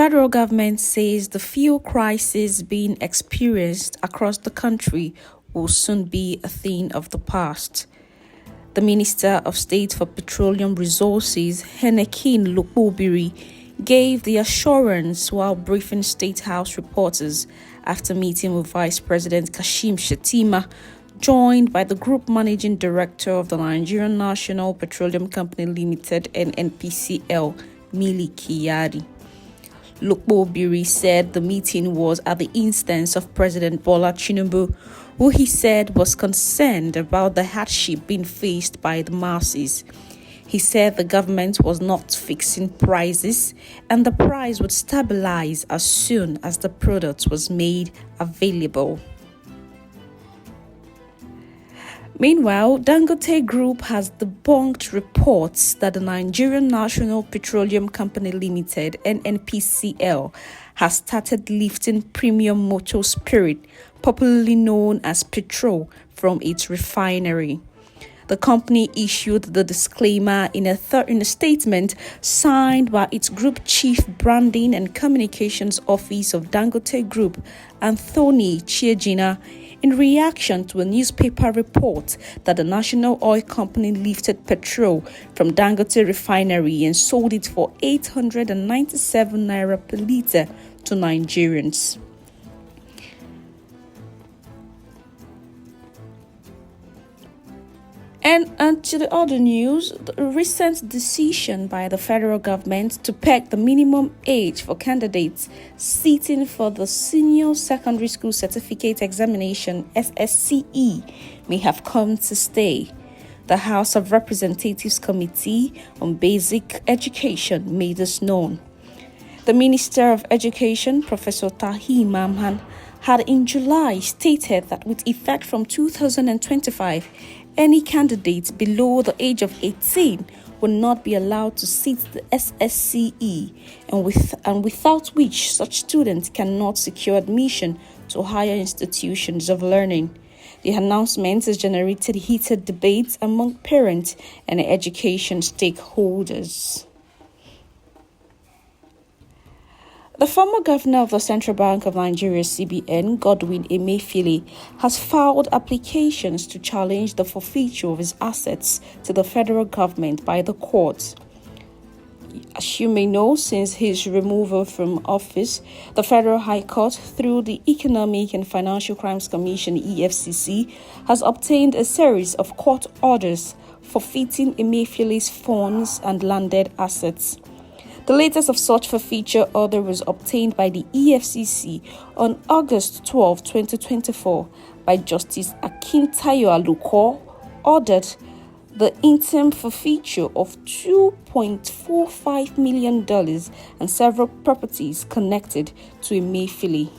federal government says the fuel crisis being experienced across the country will soon be a thing of the past. The Minister of State for Petroleum Resources, Emefiele, gave the assurance while briefing State House reporters after meeting with Vice President Kashim Shettima, joined by the Group Managing Director of the Nigerian National Petroleum Company Limited (NNPCL), Mili Kyari. Lokpo said the meeting was at the instance of President Bola Tinubu, who he said was concerned about the hardship being faced by the masses. He said the government was not fixing prices and the price would stabilize as soon as the product was made available. Meanwhile, Dangote Group has debunked reports that the Nigerian National Petroleum Company Limited (NNPCL) has started lifting premium motor spirit, popularly known as petrol, from its refinery. The company issued the disclaimer in a statement signed by its Group Chief Branding and Communications Office of Dangote Group, Anthony Chiejina, in reaction to a newspaper report that the national oil company lifted petrol from Dangote refinery and sold it for 897 naira per litre to Nigerians. And to the other news, the recent decision by the federal government to peg the minimum age for candidates sitting for the Senior Secondary School Certificate Examination (SSCE) may have come to stay. The House of Representatives Committee on Basic Education made this known. The Minister of Education, Professor Tahi Mamman, had in July stated that with effect from 2025, any candidate below the age of 18 will not be allowed to sit the SSCE, and without which such students cannot secure admission to higher institutions of learning. The announcement has generated heated debates among parents and education stakeholders. The former governor of the Central Bank of Nigeria, CBN, Godwin Emefiele, has filed applications to challenge the forfeiture of his assets to the federal government by the courts. As you may know, since his removal from office, the Federal High Court, through the Economic and Financial Crimes Commission (EFCC), has obtained a series of court orders forfeiting Emefiele's funds and landed assets. The latest of such forfeiture order was obtained by the EFCC on August 12, 2024, by Justice Akintayo Aluko, ordered the interim forfeiture of $2.45 million and several properties connected to Emefiele.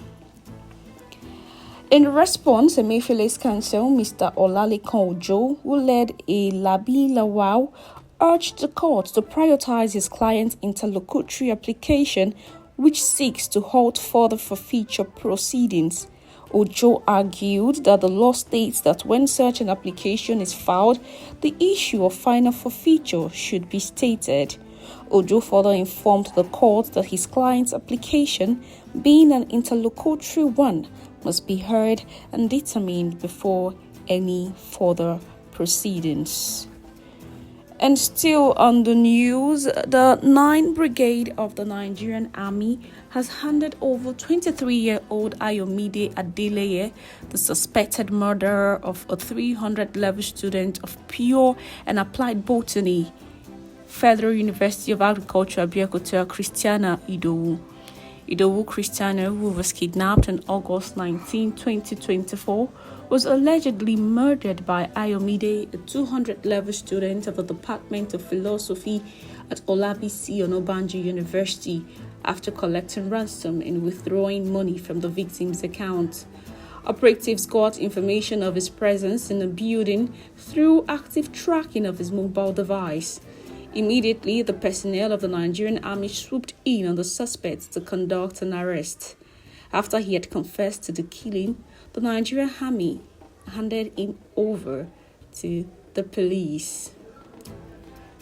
In response, Emefiele's counsel, Mr. Olalekan Ojo, who led a Labi Lawal, urged the court to prioritize his client's interlocutory application, which seeks to halt further forfeiture proceedings. Ojo argued that the law states that when such an application is filed, the issue of final forfeiture should be stated. Ojo further informed the court that his client's application, being an interlocutory one, must be heard and determined before any further proceedings. And still on the news, the 9th Brigade of the Nigerian Army has handed over 23-year-old Ayomide Adeleye, the suspected murderer of a 300-level student of pure and applied botany, Federal University of Agriculture, Abeokuta, Christiana Idowu. Idowu Christiana, who was kidnapped on August 19, 2024, was allegedly murdered by Ayomide, a 200-level student of the Department of Philosophy at Olabisi Onabanjo University, after collecting ransom and withdrawing money from the victim's account. Operatives got information of his presence in the building through active tracking of his mobile device. Immediately, the personnel of the Nigerian Army swooped in on the suspect to conduct an arrest. After he had confessed to the killing, the Nigerian Army handed him over to the police.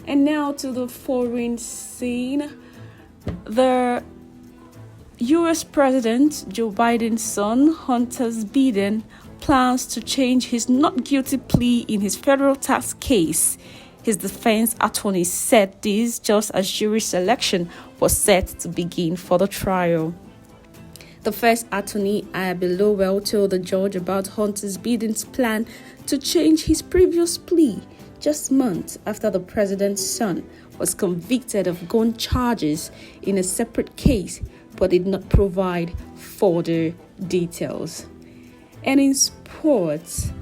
And now to the foreign scene. The U.S. President Joe Biden's son, Hunter Biden, plans to change his not guilty plea in his federal tax case. His defense attorney said this just as jury selection was set to begin for the trial. The first attorney, Ayabe Lowell, told the judge about Hunter Biden's plan to change his previous plea just months after the president's son was convicted of gun charges in a separate case, but did not provide further details. And in sports,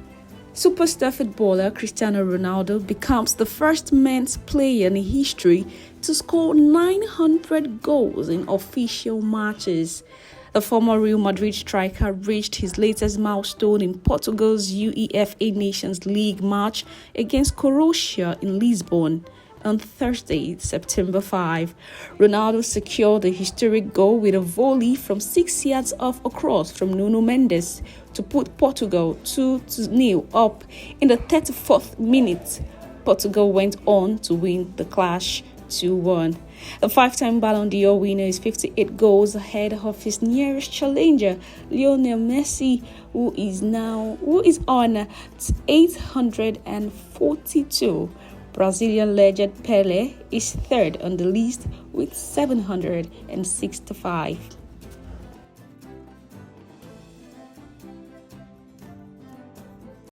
superstar footballer Cristiano Ronaldo becomes the first men's player in history to score 900 goals in official matches. The former Real Madrid striker reached his latest milestone in Portugal's UEFA Nations League match against Croatia in Lisbon on Thursday, September 5. Ronaldo secured the historic goal with a volley from 6 yards off a cross from Nuno Mendes to put Portugal 2-0 up in the 34th minute. Portugal went on to win the clash 2-1. The five-time Ballon d'Or winner is 58 goals ahead of his nearest challenger, Lionel Messi, who is on 842. Brazilian legend Pelé is third on the list with 765.